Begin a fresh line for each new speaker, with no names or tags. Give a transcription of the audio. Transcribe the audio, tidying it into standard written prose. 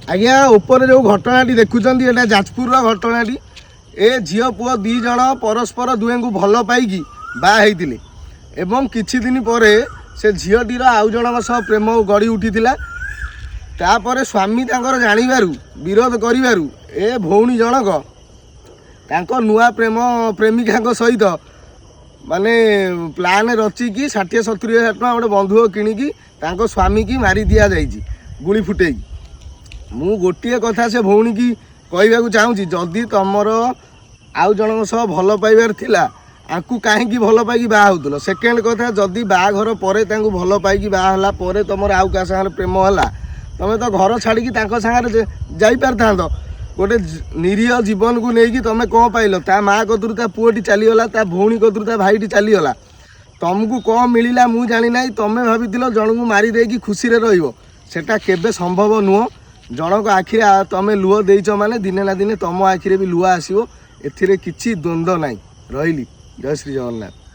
आज्ञा ऊपर जो घटनाटी देखुं एटा जाजपुर घटनाटी ए झील पुओ दी जन परस्पर दुहे को भल पाई बाहते एवं किछि दिन पर से झीलटीर आउ जन सह प्रेम गड़ी उठी तापर स्वामी तांकर जानिबारु विरोध करिबारु ए भौणी जनक तांको नुआ प्रेम प्रेमिका सहित माने प्लान रचिकी 60-70 हज़ार टका गोटे बंधुक किणिकी तांको स्वामी की मारी दिया जाइए गुली फुटे। मु गोटे कथा से भौणी की कहवाक चाहूँगी जदि तुमर आउ जन सह भल पाइबार थिला आंकु कहीं भल पाई बाहल। सेकेंड कथा जदि बाघर पर भल पाई बाहला पर तुम आउ क्या सागर प्रेम है तुम तो घर छाड़ी सागर जापर था गोटे निरीह जीवन को लेकिन तुम कौन पाइल ता माँ कतरू ता पुओटी चलीगला ता भौणी कतरू ता भाईटी चलीगला तुमको कौन मिलला मु जानी ना तुम भाभी जन को मारी देकी खुशी सेटा केबे संभव नुह। जनक आखिरे तुम लुह देच माने दिने ना दिने तुम आखिरे भी लुह आसो एथिरे किछि द्वंद्व नाई। रही जय श्री जगन्नाथ।